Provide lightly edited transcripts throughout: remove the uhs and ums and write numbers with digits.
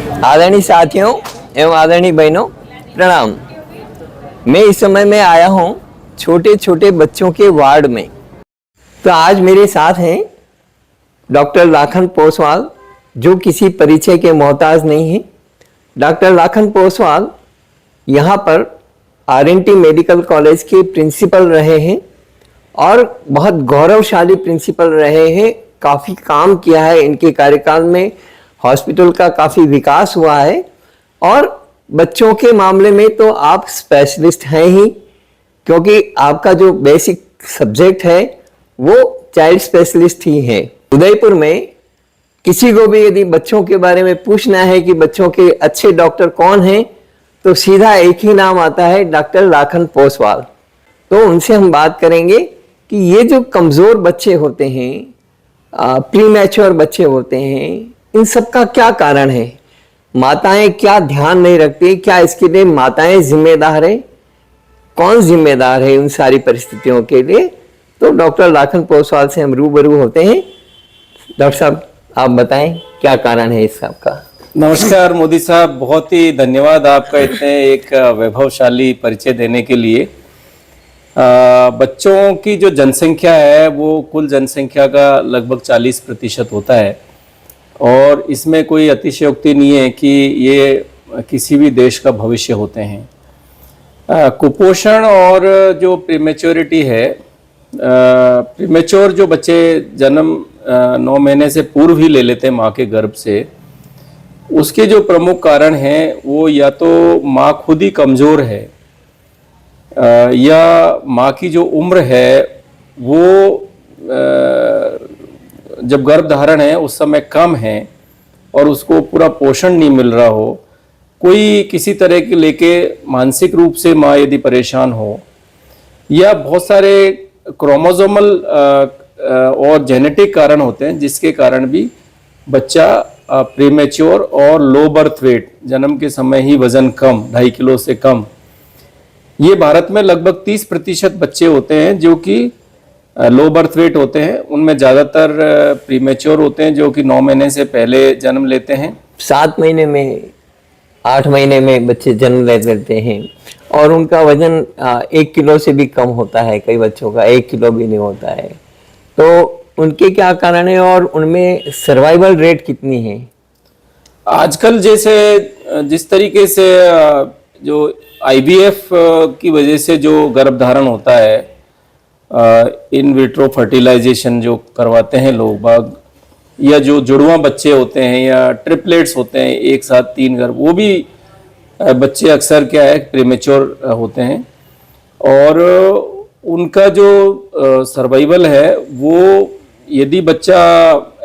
आदरणीय साथियों एवं आदरणीय बहनों, प्रणाम। मैं इस समय में आया हूँ छोटे छोटे बच्चों के वार्ड में। तो आज मेरे साथ हैं डॉक्टर लाखन पोसवाल, जो किसी परिचय के मोहताज नहीं है। डॉक्टर लाखन पोसवाल यहाँ पर आरएनटी मेडिकल कॉलेज के प्रिंसिपल रहे हैं और बहुत गौरवशाली प्रिंसिपल रहे हैं। काफ़ी काम किया है इनके कार्यकाल में, हॉस्पिटल का काफ़ी विकास हुआ है और बच्चों के मामले में तो आप स्पेशलिस्ट हैं ही, क्योंकि आपका जो बेसिक सब्जेक्ट है वो चाइल्ड स्पेशलिस्ट ही है। उदयपुर में किसी को भी यदि बच्चों के बारे में पूछना है कि बच्चों के अच्छे डॉक्टर कौन हैं, तो सीधा एक ही नाम आता है, डॉक्टर लाखन पोसवाल। तो उनसे हम बात करेंगे कि ये जो कमज़ोर बच्चे होते हैं, प्री मैच्योर बच्चे होते हैं, इन सब का क्या कारण है, माताएं क्या ध्यान नहीं रखती, क्या इसके लिए माताएं जिम्मेदार है, कौन जिम्मेदार है उन सारी परिस्थितियों के लिए। तो डॉक्टर लाखन पोसवाल से हम रूबरू होते हैं। डॉक्टर साहब, आप बताएं क्या कारण है इस सब का। नमस्कार मोदी साहब, बहुत ही धन्यवाद आपका इतने एक वैभवशाली परिचय देने के लिए। बच्चों की जो जनसंख्या है वो कुल जनसंख्या का लगभग 40% होता है और इसमें कोई अतिशयोक्ति नहीं है कि ये किसी भी देश का भविष्य होते हैं। कुपोषण और जो प्रीमेच्योरिटी है, प्रीमेच्योर जो बच्चे जन्म 9 महीने से पूर्व ही ले लेते हैं माँ के गर्भ से, उसके जो प्रमुख कारण हैं वो या तो माँ खुद ही कमज़ोर है या माँ की जो उम्र है वो जब गर्भ धारण है उस समय कम है और उसको पूरा पोषण नहीं मिल रहा हो, कोई किसी तरह के लेके मानसिक रूप से माँ यदि परेशान हो, या बहुत सारे क्रोमोसोमल और जेनेटिक कारण होते हैं जिसके कारण भी बच्चा प्रीमेच्योर और लो बर्थ वेट, जन्म के समय ही वजन कम, 2.5 किलो से कम, ये भारत में लगभग 30% बच्चे होते हैं जो कि लो बर्थ वेट होते हैं। उनमें ज़्यादातर प्रीमेच्योर होते हैं जो कि 9 महीने से पहले जन्म लेते हैं। 7 महीने में, 8 महीने में बच्चे जन्म ले लेते हैं और उनका वजन 1 किलो से भी कम होता है, कई बच्चों का 1 किलो भी नहीं होता है। तो उनके क्या कारण है और उनमें सर्वाइवल रेट कितनी है? आजकल जैसे जिस तरीके से जो IVF की वजह से जो गर्भधारण होता है, इन विट्रो फर्टिलाइजेशन जो करवाते हैं लोग बाग, या जो जुड़वां बच्चे होते हैं या ट्रिपलेट्स होते हैं एक साथ 3 गर्भ, वो भी बच्चे अक्सर क्या है प्रीमेच्योर होते हैं और उनका जो सर्वाइवल है वो, यदि बच्चा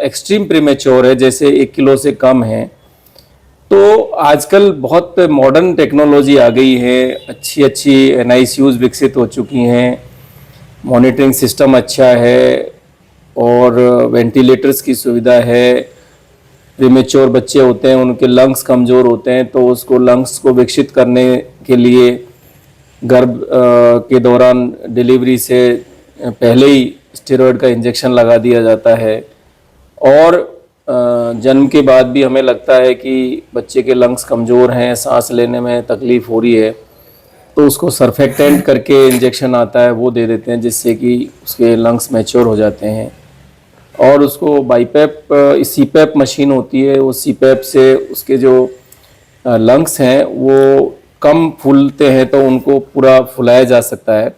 एक्सट्रीम प्रीमेच्योर है जैसे 1 किलो से कम है, तो आजकल बहुत मॉडर्न टेक्नोलॉजी आ गई है, अच्छी अच्छी NICUs विकसित हो चुकी हैं, मॉनिटरिंग सिस्टम अच्छा है और वेंटिलेटर्स की सुविधा है। प्रीमेच्योर बच्चे होते हैं, उनके लंग्स कमज़ोर होते हैं, तो उसको लंग्स को विकसित करने के लिए गर्भ के दौरान डिलीवरी से पहले ही स्टेरॉयड का इंजेक्शन लगा दिया जाता है और जन्म के बाद भी हमें लगता है कि बच्चे के लंग्स कमज़ोर हैं, सांस लेने में तकलीफ़ हो रही है, तो उसको सर्फेक्टेंट करके इंजेक्शन आता है वो दे देते हैं जिससे कि उसके लंग्स मैच्योर हो जाते हैं। और उसको बाईपैप, CPAP मशीन होती है, वो CPAP से उसके जो लंग्स हैं वो कम फूलते हैं तो उनको पूरा फुलाया जा सकता है।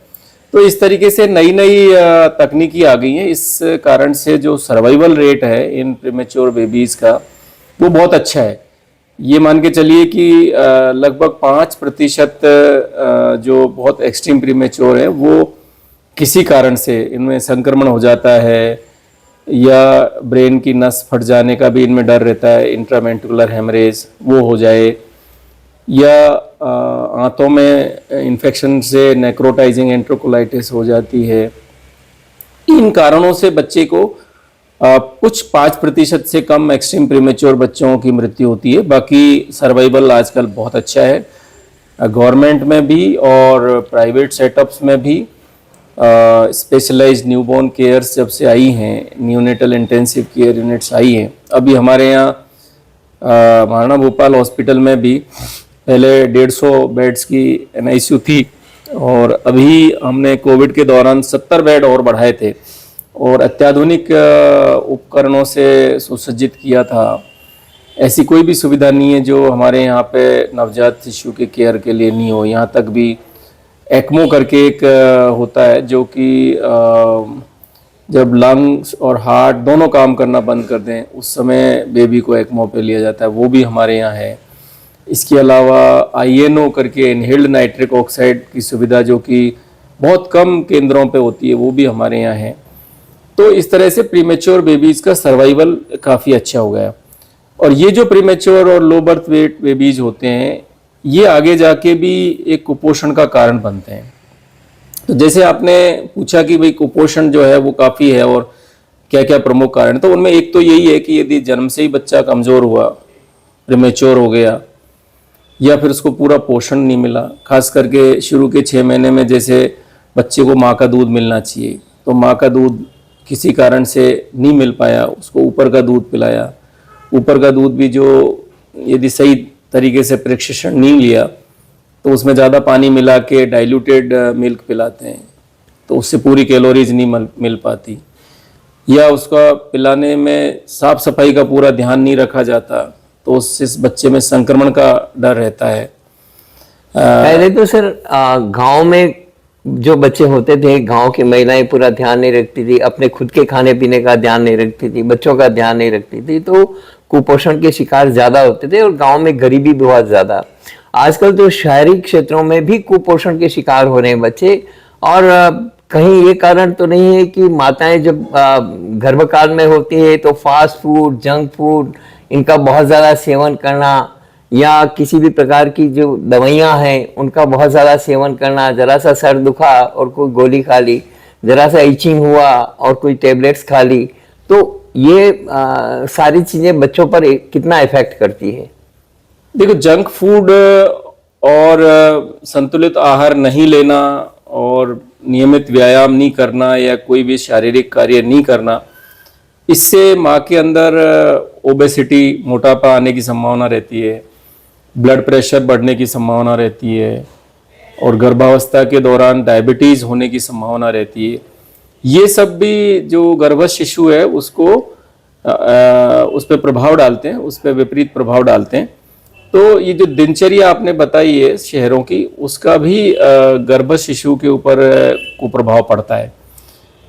तो इस तरीके से नई नई तकनीकी आ गई हैं, इस कारण से जो सर्वाइवल रेट है इन प्रीमेच्योर बेबीज़ का वो बहुत अच्छा है। ये मान के चलिए कि लगभग 5% जो बहुत एक्सट्रीम प्रीमेच्योर है वो किसी कारण से इनमें संक्रमण हो जाता है या ब्रेन की नस फट जाने का भी इनमें डर रहता है, इंट्रावेंट्रिकुलर हेमरेज वो हो जाए, या आंतों में इन्फेक्शन से नेक्रोटाइजिंग एंट्रोकोलाइटिस हो जाती है। इन कारणों से बच्चे को कुछ 5% से कम एक्सट्रीम प्रीमेच्योर बच्चों की मृत्यु होती है। बाकी सर्वाइवल आजकल बहुत अच्छा है, गवर्नमेंट में भी और प्राइवेट सेटअप्स में भी। स्पेशलाइज्ड न्यूबॉर्न केयर्स जब से आई हैं, न्यूनेटल इंटेंसिव केयर यूनिट्स आई हैं, अभी हमारे यहाँ महाराणा भोपाल हॉस्पिटल में भी पहले 150 बेड्स की NICU थी और अभी हमने कोविड के दौरान 70 बेड और बढ़ाए थे और अत्याधुनिक उपकरणों से सुसज्जित किया था। ऐसी कोई भी सुविधा नहीं है जो हमारे यहाँ पे नवजात शिशु के केयर के लिए नहीं हो। यहाँ तक भी एक्मो करके एक होता है जो कि जब लंग्स और हार्ट दोनों काम करना बंद कर दें उस समय बेबी को एक्मो पे लिया जाता है, वो भी हमारे यहाँ है। इसके अलावा INO करके इनहेल्ड नाइट्रिक ऑक्साइड की सुविधा जो कि बहुत कम केंद्रों पे होती है, वो भी हमारे यहाँ है। तो इस तरह से प्रीमेच्योर बेबीज़ का सर्वाइवल काफ़ी अच्छा हो गया। और ये जो प्रीमेच्योर और लो बर्थ वेट बेबीज होते हैं ये आगे जाके भी एक कुपोषण का कारण बनते हैं। तो जैसे आपने पूछा कि भाई कुपोषण जो है वो काफ़ी है और क्या क्या प्रमुख कारण, तो उनमें एक तो यही है कि यदि जन्म से ही बच्चा कमज़ोर हुआ, प्रीमेच्योर हो गया, या फिर उसको पूरा पोषण नहीं मिला, खास करके शुरू के 6 महीने में जैसे बच्चे को माँ का दूध मिलना चाहिए तो माँ का दूध किसी कारण से नहीं मिल पाया, उसको ऊपर का दूध पिलाया, ऊपर का दूध भी जो यदि सही तरीके से प्रशिक्षण नहीं लिया तो उसमें ज़्यादा पानी मिला के डाइल्यूटेड मिल्क पिलाते हैं तो उससे पूरी कैलोरीज नहीं मिल पाती, या उसका पिलाने में साफ सफाई का पूरा ध्यान नहीं रखा जाता तो उससे बच्चे में संक्रमण का डर रहता है। पहले तो सर गांव में जो बच्चे होते थे, गांव की महिलाएं पूरा ध्यान नहीं रखती थी, अपने खुद के खाने पीने का ध्यान नहीं रखती थी, बच्चों का ध्यान नहीं रखती थी, तो कुपोषण के शिकार ज्यादा होते थे और गांव में गरीबी बहुत ज्यादा। आजकल तो शहरी क्षेत्रों में भी कुपोषण के शिकार हो रहे हैं बच्चे। और कहीं ये कारण तो नहीं है कि माताएं जब गर्भकाल में होती है तो फास्ट फूड, जंक फूड इनका बहुत ज़्यादा सेवन करना, या किसी भी प्रकार की जो दवाइयाँ हैं उनका बहुत ज़्यादा सेवन करना, ज़रा सा सर दुखा और कोई गोली खा ली, ज़रा सा इचिंग हुआ और कोई टेबलेट्स खा ली, तो ये सारी चीज़ें बच्चों पर कितना इफेक्ट करती है। देखो, जंक फूड और संतुलित आहार नहीं लेना और नियमित व्यायाम नहीं करना या कोई भी शारीरिक कार्य नहीं करना, इससे माँ के अंदर ओबेसिटी, मोटापा आने की संभावना रहती है, ब्लड प्रेशर बढ़ने की संभावना रहती है और गर्भावस्था के दौरान डायबिटीज़ होने की संभावना रहती है। ये सब भी जो गर्भस्थ शिशु है उसको उस पर प्रभाव डालते हैं, उस पर विपरीत प्रभाव डालते हैं। तो ये जो दिनचर्या आपने बताई है शहरों की, उसका भी गर्भस्थ शिशु के ऊपर कुप्रभाव पड़ता है।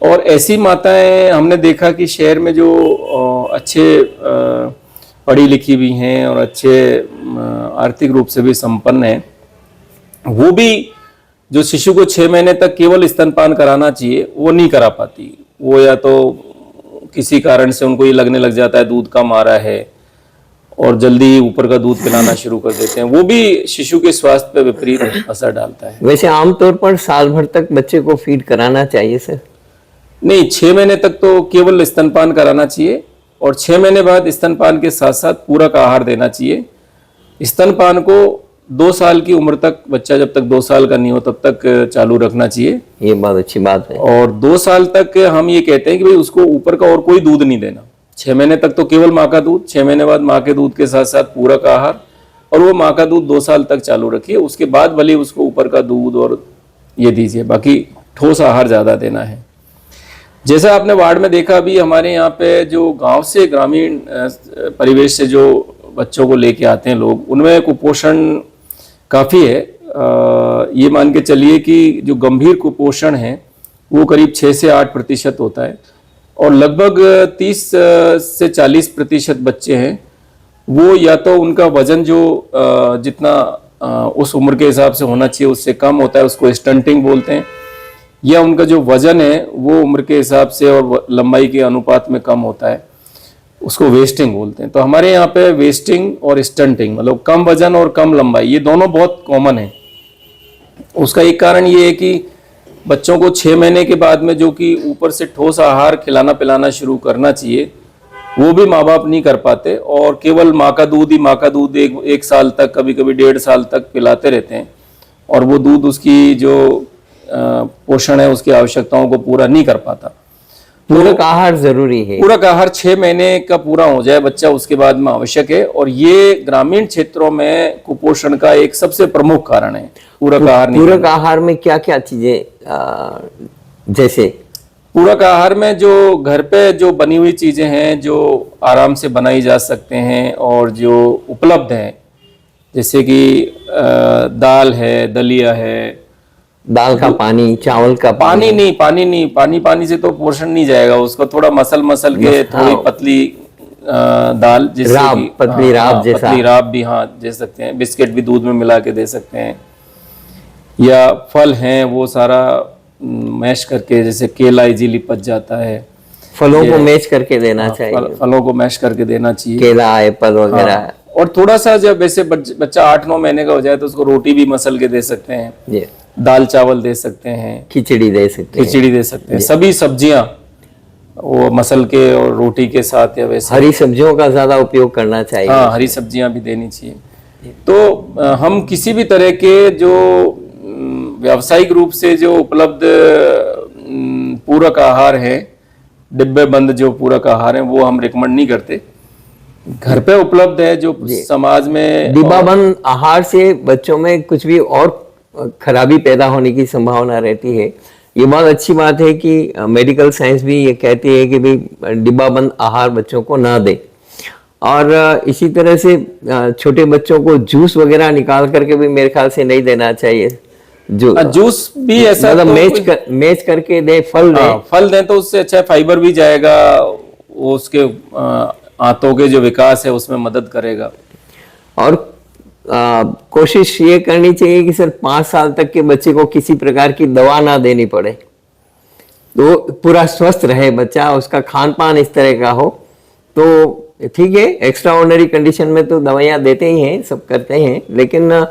और ऐसी माताएं हमने देखा कि शहर में जो अच्छे पढ़ी लिखी भी हैं और अच्छे आर्थिक रूप से भी संपन्न हैं, वो भी जो शिशु को 6 महीने तक केवल स्तनपान कराना चाहिए वो नहीं करा पाती। वो या तो किसी कारण से उनको ये लगने लग जाता है दूध कम आ रहा है और जल्दी ऊपर का दूध पिलाना शुरू कर देते हैं, वो भी शिशु के स्वास्थ्य पर विपरीत असर डालता है। वैसे आमतौर पर साल भर तक बच्चे को फीड कराना चाहिए सर? नहीं, 6 महीने तक तो केवल स्तनपान कराना चाहिए और 6 महीने बाद स्तनपान के साथ साथ पूरक आहार देना चाहिए। स्तनपान को 2 साल की उम्र तक, बच्चा जब तक 2 साल का नहीं हो तब तक चालू रखना चाहिए। ये बहुत अच्छी बात है। और 2 साल तक हम ये कहते हैं कि भाई उसको ऊपर का और कोई दूध नहीं देना। 6 महीने तक तो केवल माँ का दूध, 6 महीने बाद माँ के दूध के साथ साथ पूरक आहार, और वो माँ का दूध 2 साल तक चालू रखिए। उसके बाद भले उसको ऊपर का दूध और ये दीजिए, बाकी ठोस आहार ज़्यादा देना है। जैसा आपने वार्ड में देखा, अभी हमारे यहाँ पे जो गांव से, ग्रामीण परिवेश से जो बच्चों को लेके आते हैं लोग, उनमें कुपोषण काफ़ी है। ये मान के चलिए कि जो गंभीर कुपोषण है वो करीब 6 से 8% होता है और लगभग 30 से 40% बच्चे हैं वो या तो उनका वजन जो जितना उस उम्र के हिसाब से होना चाहिए उससे कम होता है, उसको स्टंटिंग बोलते हैं, या उनका जो वजन है वो उम्र के हिसाब से और लंबाई के अनुपात में कम होता है, उसको वेस्टिंग बोलते हैं। तो हमारे यहाँ पे वेस्टिंग और स्टंटिंग, मतलब कम वजन और कम लंबाई, ये दोनों बहुत कॉमन है। उसका एक कारण ये है कि बच्चों को 6 महीने के बाद में जो कि ऊपर से ठोस आहार खिलाना पिलाना शुरू करना चाहिए वो भी माँ बाप नहीं कर पाते और केवल माँ का दूध एक साल तक, कभी कभी 1.5 साल तक पिलाते रहते हैं और वो दूध उसकी जो पोषण है उसकी आवश्यकताओं को पूरा नहीं कर पाता। पूरक आहार जरूरी है। पूरक आहार 6 महीने का पूरा हो जाए बच्चा, उसके बाद में आवश्यक है। और ये ग्रामीण क्षेत्रों में कुपोषण का एक सबसे प्रमुख कारण है, पूरक आहार नहीं। पूरक आहार में क्या क्या चीजें, जैसे पूरक आहार में जो घर पे जो बनी हुई चीजें हैं, जो आराम से बनाई जा सकते हैं और जो उपलब्ध हैं, जैसे कि दाल है, दलिया है, दाल का पानी, चावल का पानी नहीं, पानी से तो पोषण नहीं जाएगा, उसको थोड़ा मसल के थोड़ी पतली दाल, जिससे राब, कि पतली राब जैसा, पतली राब भी दे सकते हैं। बिस्किट भी दूध में मिला के दे सकते हैं, या फल हैं वो सारा मैश करके, जैसे केला इजीली पच जाता है, फलों को मैश करके देना चाहिए, फलों को मैश करके देना चाहिए, केला, एप्पल वगैरह। और थोड़ा सा जब वैसे बच्चा 8-9 महीने का हो जाए तो उसको रोटी भी मसल के दे सकते हैं, दाल चावल दे सकते हैं, खिचड़ी दे सकते हैं, खिचड़ी दे सकते हैं, सभी सब्जियां वो मसल के और रोटी के साथ, या वैसे हरी सब्जियों का ज्यादा उपयोग करना चाहिए। हाँ, हरी सब्जियां भी देनी चाहिए। तो हम किसी भी तरह के जो व्यावसायिक रूप से जो उपलब्ध पूरक आहार है, डिब्बे बंद जो पूरक आहार है, वो हम रिकमेंड नहीं करते। घर पे उपलब्ध है जो समाज में, डिब्बाबंद आहार से बच्चों में कुछ भी और खराबी पैदा होने की संभावना रहती है। ये बहुत अच्छी बात है कि मेडिकल साइंस भी ये कहती है कि भाई डिब्बाबंद आहार बच्चों को ना दे। और इसी तरह से छोटे बच्चों को जूस वगैरह निकाल करके भी मेरे ख्याल से नहीं देना चाहिए। जो जूस भी ऐसा मतलब मैच करके दे, फल दे, फल दें तो उससे अच्छा फाइबर भी जाएगा, वो उसके आंतों के जो विकास है उसमें मदद करेगा। और कोशिश ये करनी चाहिए कि सर 5 साल तक के बच्चे को किसी प्रकार की दवा ना देनी पड़े, तो पूरा स्वस्थ रहे बच्चा, उसका खान पान इस तरह का हो तो ठीक है। एक्स्ट्रा ऑर्डिनरी कंडीशन में तो दवाइयाँ देते ही हैं, सब करते हैं, लेकिन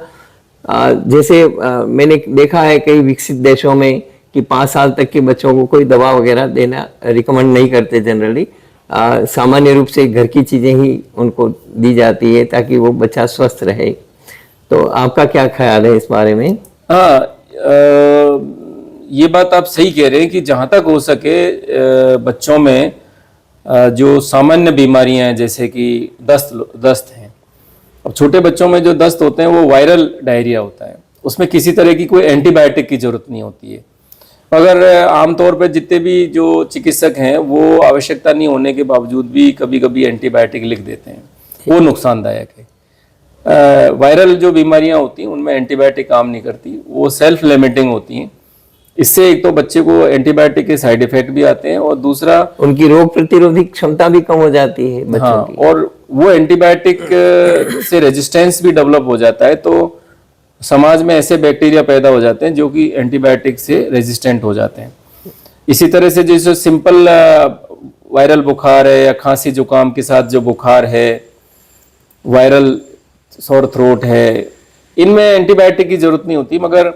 जैसे मैंने देखा है कई विकसित देशों में कि 5 साल तक के बच्चों को कोई दवा वगैरह देना रिकमेंड नहीं करते जनरली। सामान्य रूप से घर की चीजें ही उनको दी जाती है ताकि वो बच्चा स्वस्थ रहे। तो आपका क्या ख्याल है इस बारे में? हाँ, ये बात आप सही कह रहे हैं कि जहाँ तक हो सके बच्चों में जो सामान्य बीमारियां हैं, जैसे कि दस्त हैं। अब छोटे बच्चों में जो दस्त होते हैं वो वायरल डायरिया होता है, उसमें किसी तरह की कोई एंटीबायोटिक की जरूरत नहीं होती है। मगर आमतौर पर जितने भी जो चिकित्सक हैं वो आवश्यकता नहीं होने के बावजूद भी कभी कभी एंटीबायोटिक लिख देते हैं, वो नुकसानदायक है। वायरल जो बीमारियां होती हैं उनमें एंटीबायोटिक काम नहीं करती, वो सेल्फ लिमिटिंग होती हैं। इससे एक तो बच्चे को एंटीबायोटिक के साइड इफेक्ट भी आते हैं, और दूसरा उनकी रोग प्रतिरोधी क्षमता भी कम हो जाती है बच्चों हाँ, की। और वो एंटीबायोटिक से रेजिस्टेंस भी डेवलप हो जाता है, तो समाज में ऐसे बैक्टीरिया पैदा हो जाते हैं जो कि एंटीबायोटिक से रेजिस्टेंट हो जाते हैं। इसी तरह से जैसे सिंपल वायरल बुखार है या खांसी जुकाम के साथ जो बुखार है, वायरल सोर थ्रोट है, इनमें एंटीबायोटिक की जरूरत नहीं होती। मगर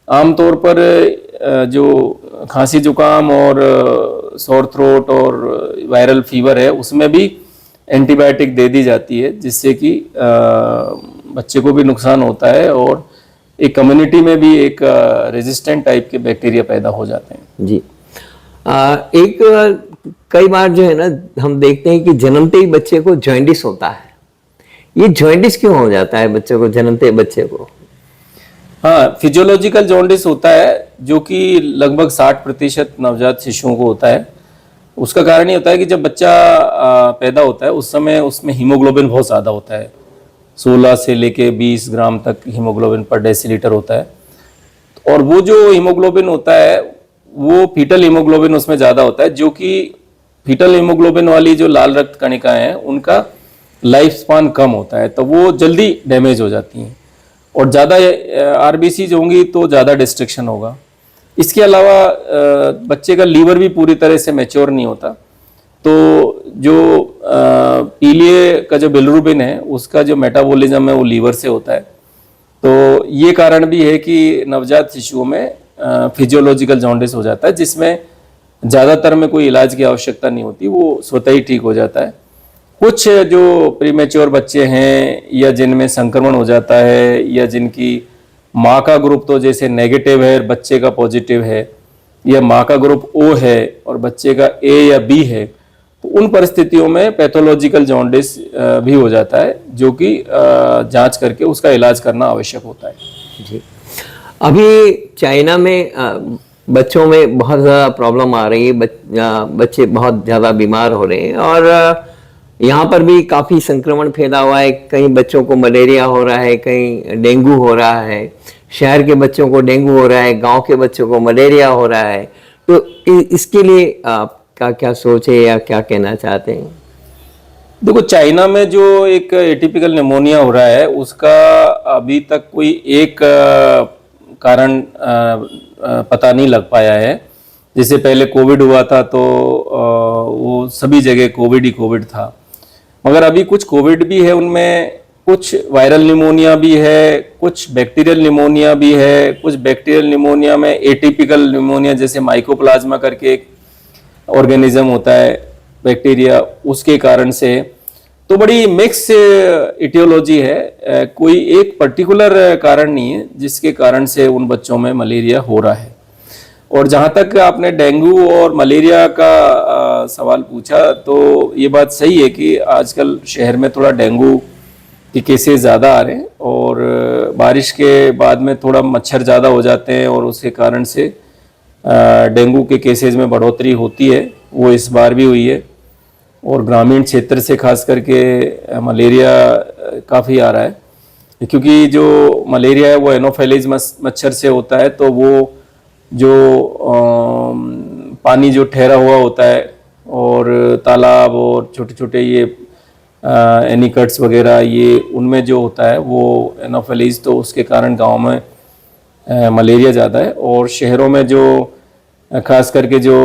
आमतौर पर जो खांसी जुकाम और सोर थ्रोट और वायरल फीवर है उसमें भी एंटीबायोटिक दे दी जाती है, जिससे कि बच्चे को भी नुकसान होता है और एक कम्युनिटी में भी एक रेजिस्टेंट टाइप के बैक्टीरिया पैदा हो जाते हैं। जी, कई बार जो है ना हम देखते हैं कि जन्मते ही बच्चे को जॉइंटिस होता है। ये जॉइंटिस क्यों हो जाता है बच्चे को, जन्मते बच्चे को? हाँ, फिजियोलॉजिकल जॉन्डिस होता है जो कि लगभग 60% नवजात शिशुओं को होता है। उसका कारण ये होता है कि जब बच्चा पैदा होता है उस समय उसमें हीमोग्लोबिन बहुत ज़्यादा होता है, 16 से लेके 20 ग्राम तक हीमोग्लोबिन पर डेसीलीटर होता है। और वो जो हीमोग्लोबिन होता है वो फीटल हीमोग्लोबिन उसमें ज़्यादा होता है, जो कि फीटल हीमोग्लोबिन वाली जो लाल रक्त कणिकाएं हैं उनका लाइफ स्पान कम होता है, तो वो जल्दी डैमेज हो जाती हैं, और ज़्यादा आरबीसी होंगी तो ज़्यादा डिस्ट्रक्शन होगा। इसके अलावा बच्चे का लीवर भी पूरी तरह से मैच्योर नहीं होता, तो जो पीलिए का जो बिलिरुबिन है उसका जो मेटाबॉलिज्म है वो लीवर से होता है। तो ये कारण भी है कि नवजात शिशुओं में फिजियोलॉजिकल जॉन्डिस हो जाता है, जिसमें ज़्यादातर में कोई इलाज की आवश्यकता नहीं होती, वो स्वतः ही ठीक हो जाता है। कुछ जो प्रीमेच्योर बच्चे हैं या जिनमें संक्रमण हो जाता है या जिनकी माँ का ग्रुप तो जैसे नेगेटिव है, बच्चे का पॉजिटिव है, या माँ का ग्रुप ओ है और बच्चे का ए या बी है, तो उन परिस्थितियों में पैथोलॉजिकल जॉन्डिस भी हो जाता है, जो कि जांच करके उसका इलाज करना आवश्यक होता है। जी। अभी चाइना में बच्चों में बहुत ज़्यादा प्रॉब्लम आ रही है, बच्चे बहुत ज़्यादा बीमार हो रहे हैं, और यहाँ पर भी काफ़ी संक्रमण फैला हुआ है। कहीं बच्चों को मलेरिया हो रहा है, कहीं डेंगू हो रहा है, शहर के बच्चों को डेंगू हो रहा है, गांव के बच्चों को मलेरिया हो रहा है। तो इसके लिए आपका क्या सोच है या क्या कहना चाहते हैं? देखो, चाइना में जो एक एटिपिकल निमोनिया हो रहा है, उसका अभी तक कोई एक कारण पता नहीं लग पाया है। जैसे पहले कोविड हुआ था तो वो सभी जगह कोविड ही कोविड था, मगर अभी कुछ कोविड भी है, उनमें कुछ वायरल निमोनिया भी है, कुछ बैक्टीरियल निमोनिया भी है। कुछ बैक्टीरियल निमोनिया में एटिपिकल निमोनिया, जैसे माइकोप्लाज्मा करके एक ऑर्गेनिज्म होता है, बैक्टीरिया, उसके कारण से। तो बड़ी मिक्स इटियोलॉजी है, कोई एक पर्टिकुलर कारण नहीं है जिसके कारण से उन बच्चों में मलेरिया हो रहा है। और जहाँ तक आपने डेंगू और मलेरिया का सवाल पूछा, तो ये बात सही है कि आजकल शहर में थोड़ा डेंगू के केसेस ज़्यादा आ रहे हैं, और बारिश के बाद में थोड़ा मच्छर ज़्यादा हो जाते हैं, और उसके कारण से डेंगू के केसेस में बढ़ोतरी होती है। वो इस बार भी हुई है, और ग्रामीण क्षेत्र से खास करके मलेरिया काफ़ी आ रहा है, क्योंकि जो मलेरिया है वो एनोफेलिज मच्छर से होता है। तो वो जो पानी जो ठहरा हुआ होता है, और तालाब और छोटे छोटे ये एनिकट्स वगैरह, ये उनमें जो होता है वो एनोफेलिज, तो उसके कारण गांव में मलेरिया ज़्यादा है। और शहरों में जो खास करके जो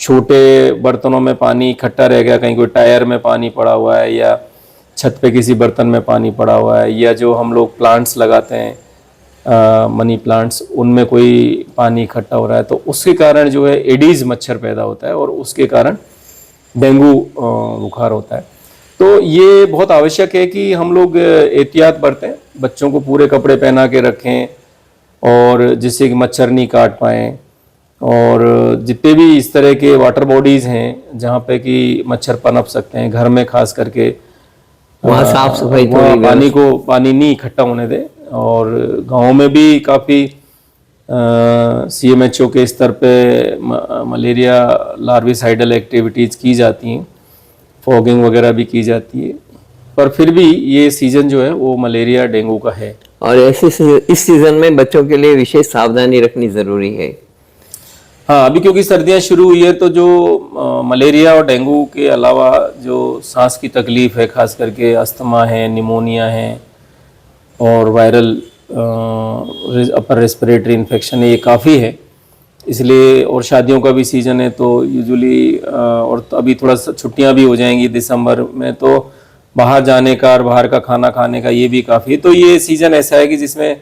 छोटे बर्तनों में पानी इकट्ठा रह गया, कहीं कोई टायर में पानी पड़ा हुआ है, या छत पे किसी बर्तन में पानी पड़ा हुआ है, या जो हम लोग प्लांट्स लगाते हैं मनी प्लांट्स, उनमें कोई पानी इकट्ठा हो रहा है, तो उसके कारण जो है एडीज मच्छर पैदा होता है, और उसके कारण डेंगू बुखार होता है। तो ये बहुत आवश्यक है कि हम लोग एहतियात बरतें, बच्चों को पूरे कपड़े पहना के रखें, और जिससे कि मच्छर नहीं काट पाएँ। और जितने भी इस तरह के वाटर बॉडीज़ हैं जहाँ पे कि मच्छर पनप सकते हैं, घर में खास करके वहाँ साफ सफाई, पानी नहीं इकट्ठा होने दें। और गाँव में भी काफ़ी CMHO के स्तर पे मलेरिया लार्विसाइडल एक्टिविटीज़ की जाती हैं, फॉगिंग वगैरह भी की जाती है, पर फिर भी ये सीज़न जो है वो मलेरिया डेंगू का है। और इस सीज़न में बच्चों के लिए विशेष सावधानी रखनी ज़रूरी है। हाँ, अभी क्योंकि सर्दियाँ शुरू हुई है, तो जो मलेरिया और डेंगू के अलावा जो सांस की तकलीफ़ है, खास करके अस्थमा है, निमोनिया है, और वायरल अपर रेस्पिरेटरी इन्फेक्शन है, ये काफ़ी है। इसलिए, और शादियों का भी सीज़न है, तो यूजुअली और तो अभी थोड़ा छुट्टियां भी हो जाएंगी दिसंबर में, तो बाहर जाने का और बाहर का खाना खाने का ये भी काफ़ी है। तो ये सीज़न ऐसा है कि जिसमें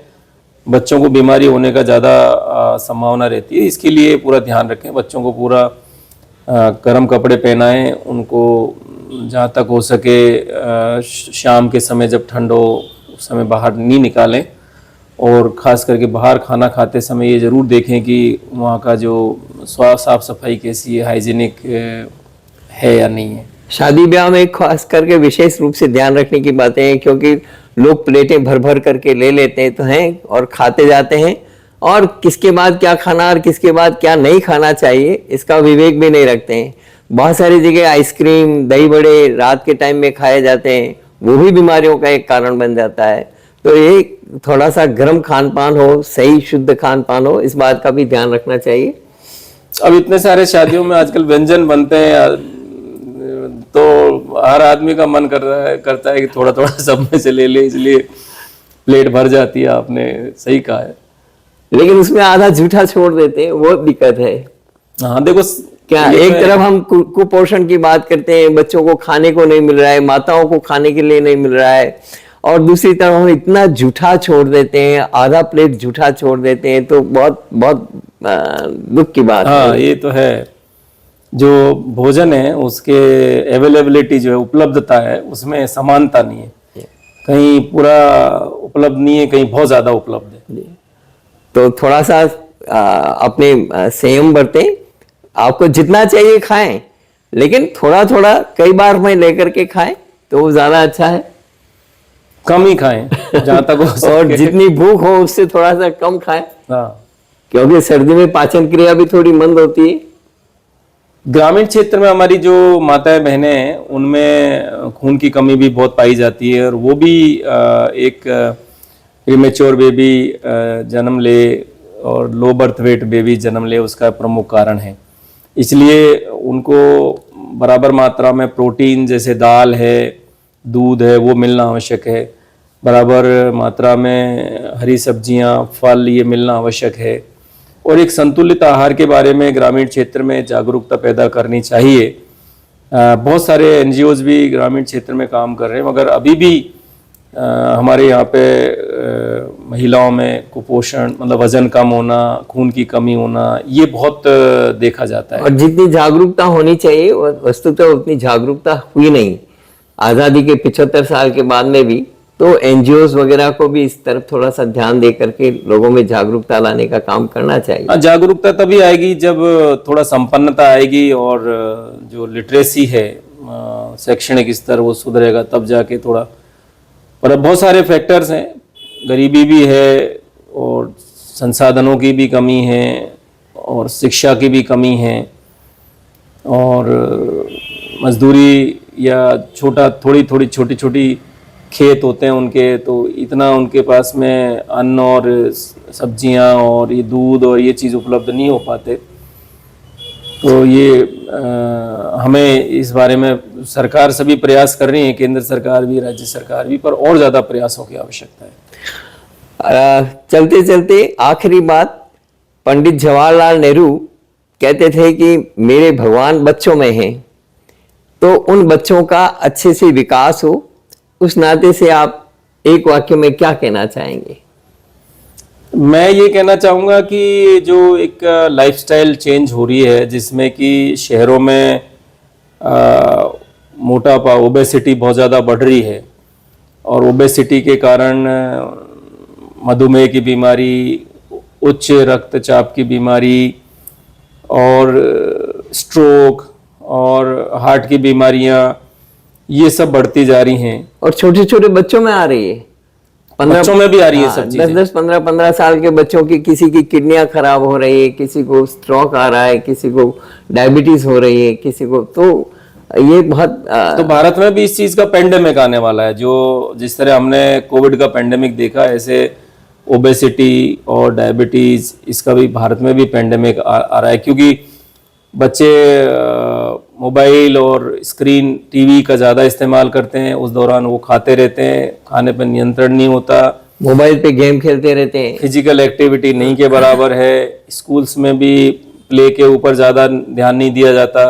बच्चों को बीमारी होने का ज़्यादा संभावना रहती है। इसके लिए पूरा ध्यान रखें, बच्चों को पूरा गर्म कपड़े पहनाएं, उनको जहाँ तक हो सके शाम के समय जब ठंड हो उस समय बाहर नहीं निकालें, और ख़ास करके बाहर खाना खाते समय ये ज़रूर देखें कि वहाँ का जो साफ़ सफाई कैसी है, हाइजीनिक है या नहीं है। शादी ब्याह में खास करके विशेष रूप से ध्यान रखने की बातें हैं, क्योंकि लोग प्लेटें भर भर करके ले लेते हैं तो हैं और खाते जाते हैं, और किसके बाद क्या खाना और किसके बाद क्या नहीं खाना चाहिए इसका विवेक भी नहीं रखते हैं। बहुत सारी जगह आइसक्रीम, दही बड़े रात के टाइम में खाए जाते हैं, वो भी बीमारियों का एक कारण बन जाता है। तो ये थोड़ा सा गर्म खान पान हो, सही शुद्ध खान पान हो, इस बात का भी ध्यान रखना चाहिए। अब इतने सारे शादियों में आजकल व्यंजन बनते हैं, तो हर आदमी का मन करता है कि थोड़ा थोड़ा सब में से ले ले, इसलिए प्लेट भर जाती है। आपने सही कहा है, लेकिन उसमें आधा जूठा छोड़ देते हैं, वो दिक्कत है। हाँ, देखो क्या एक तरफ हम कुपोषण की बात करते हैं, बच्चों को खाने को नहीं मिल रहा है, माताओं को खाने के लिए नहीं मिल रहा है, और दूसरी तरफ हम इतना जूठा छोड़ देते हैं, आधा प्लेट जूठा छोड़ देते हैं, तो बहुत बहुत दुख की बात है। हाँ, ये तो है। जो भोजन है उसके अवेलेबिलिटी जो है, उपलब्धता है, उसमें समानता नहीं है, कहीं पूरा उपलब्ध नहीं है, कहीं बहुत ज़्यादा उपलब्ध है। तो थोड़ा सा अपने संयम बरतें, आपको जितना चाहिए खाएं, लेकिन थोड़ा थोड़ा कई बार में लेकर के खाएं तो वो ज्यादा अच्छा है। कम ही खाएं जहां तक हो और सके। जितनी भूख हो उससे थोड़ा सा कम खाएं, हाँ। क्योंकि सर्दी में पाचन क्रिया भी थोड़ी मंद होती है। ग्रामीण क्षेत्र में हमारी जो माताएं बहनें हैं उनमें खून की कमी भी बहुत पाई जाती है, और वो भी एक प्रीमेच्योर बेबी जन्म ले और लो बर्थ वेट बेबी जन्म ले, उसका प्रमुख कारण है। इसलिए उनको बराबर मात्रा में प्रोटीन जैसे दाल है, दूध है, वो मिलना आवश्यक है। बराबर मात्रा में हरी सब्जियां, फल, ये मिलना आवश्यक है। और एक संतुलित आहार के बारे में ग्रामीण क्षेत्र में जागरूकता पैदा करनी चाहिए। बहुत सारे एनजीओज भी ग्रामीण क्षेत्र में काम कर रहे हैं, मगर अभी भी हमारे यहाँ पे महिलाओं में कुपोषण, मतलब वजन कम होना, खून की कमी होना, ये बहुत देखा जाता है। और जितनी जागरूकता होनी चाहिए वस्तुतः उतनी जागरूकता हुई नहीं। आज़ादी के 75 साल के बाद में भी तो एनजीओज वगैरह को भी इस तरफ थोड़ा सा ध्यान दे करके लोगों में जागरूकता लाने का काम करना चाहिए। जागरूकता तभी आएगी जब थोड़ा संपन्नता आएगी और जो लिटरेसी है, शैक्षणिक स्तर, वो सुधरेगा, तब जाके थोड़ा। पर अब बहुत सारे फैक्टर्स हैं, गरीबी भी है और संसाधनों की भी कमी है और शिक्षा की भी कमी है और मजदूरी या थोड़ी छोटी खेत होते हैं उनके, तो इतना उनके पास में अन्न और सब्जियां और ये दूध और ये चीज़ उपलब्ध नहीं हो पाते। तो ये हमें इस बारे में सरकार सभी प्रयास कर रही है, केंद्र सरकार भी, राज्य सरकार भी, पर और ज़्यादा प्रयासों की आवश्यकता है। चलते चलते आखिरी बात, पंडित जवाहरलाल नेहरू कहते थे कि मेरे भगवान बच्चों में हैं, तो उन बच्चों का अच्छे से विकास हो, उस नाते से आप एक वाक्य में क्या कहना चाहेंगे? मैं ये कहना चाहूँगा कि जो एक लाइफस्टाइल चेंज हो रही है, जिसमें कि शहरों में मोटापा, ओबेसिटी बहुत ज़्यादा बढ़ रही है, और ओबेसिटी के कारण मधुमेह की बीमारी, उच्च रक्तचाप की बीमारी और स्ट्रोक और हार्ट की बीमारियां, ये सब बढ़ती जा रही हैं। और छोटे छोटे बच्चों में आ रही है, बच्चों में भी आ रही है सब चीजें। 10-10, 15-15 साल के बच्चों की किसी की किडनियां खराब हो रही है, किसी को स्ट्रोक आ रहा है, किसी को डायबिटीज हो रही है, किसी को, तो ये बहुत तो भारत में भी इस चीज का पेंडेमिक आने वाला है। जो जिस तरह हमने कोविड का पेंडेमिक देखा, ऐसे ओबेसिटी और डायबिटीज, इसका भी भारत में भी पेंडेमिक आ रहा है, क्योंकि बच्चे मोबाइल और स्क्रीन, टीवी का ज़्यादा इस्तेमाल करते हैं। उस दौरान वो खाते रहते हैं, खाने पर नियंत्रण नहीं होता, मोबाइल पे गेम खेलते रहते हैं, फिजिकल एक्टिविटी नहीं के बराबर है। स्कूल्स में भी प्ले के ऊपर ज़्यादा ध्यान नहीं दिया जाता,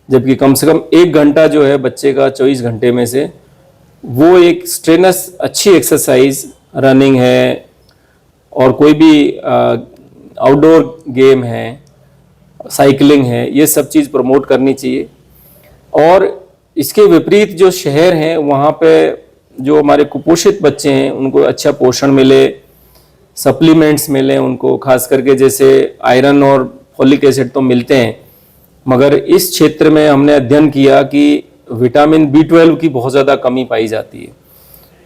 जबकि कम से कम 1 घंटा जो है बच्चे का 24 घंटे में से, वो एक स्ट्रेनस अच्छी एक्सरसाइज, रनिंग है और कोई भी आउटडोर गेम है, साइकिलिंग है, ये सब चीज़ प्रमोट करनी चाहिए। और इसके विपरीत जो शहर हैं, वहाँ पे जो हमारे कुपोषित बच्चे हैं, उनको अच्छा पोषण मिले, सप्लीमेंट्स मिले उनको, खास करके जैसे आयरन और फोलिक एसिड तो मिलते हैं, मगर इस क्षेत्र में हमने अध्ययन किया कि विटामिन B12 की बहुत ज़्यादा कमी पाई जाती है,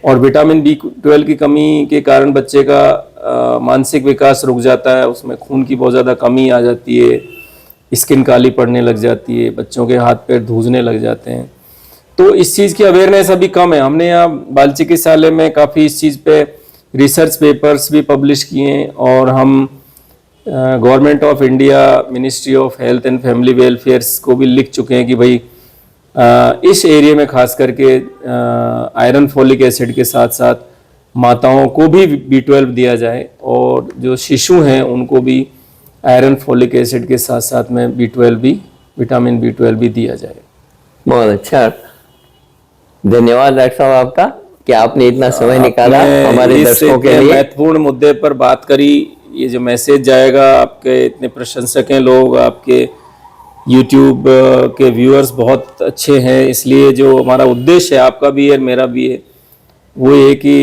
और विटामिन B12 की कमी के कारण बच्चे का मानसिक विकास रुक जाता है, उसमें खून की बहुत ज़्यादा कमी आ जाती है, स्किन काली पड़ने लग जाती है, बच्चों के हाथ पैर धूजने लग जाते हैं। तो इस चीज़ की अवेयरनेस अभी कम है। हमने यहाँ बाल चिकित्सालय में काफ़ी इस चीज़ पे रिसर्च पेपर्स भी पब्लिश किए हैं, और हम government of India, ministry of health and family welfares को भी लिख चुके हैं कि भाई इस एरिया में खास करके आयरन, फोलिक एसिड के साथ साथ माताओं को भी B12 दिया जाए, और जो शिशु हैं उनको भी आयरन, फोलिक एसिड के साथ साथ में B12 भी, विटामिन B12 भी दिया जाए। बहुत अच्छा, धन्यवाद डॉक्टर साहब आपका कि आपने इतना समय निकाला हमारे दर्शकों के लिए। महत्वपूर्ण मुद्दे पर बात करी। ये जो मैसेज जाएगा, आपके इतने प्रशंसक हैं लोग, आपके YouTube के व्यूअर्स बहुत अच्छे हैं, इसलिए जो हमारा उद्देश्य है, आपका भी है, मेरा भी है, वो ये कि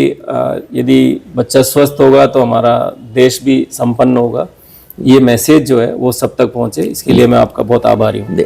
यदि बच्चा स्वस्थ होगा तो हमारा देश भी संपन्न होगा। ये मैसेज जो है वो सब तक पहुंचे, इसके लिए मैं आपका बहुत आभारी हूँ।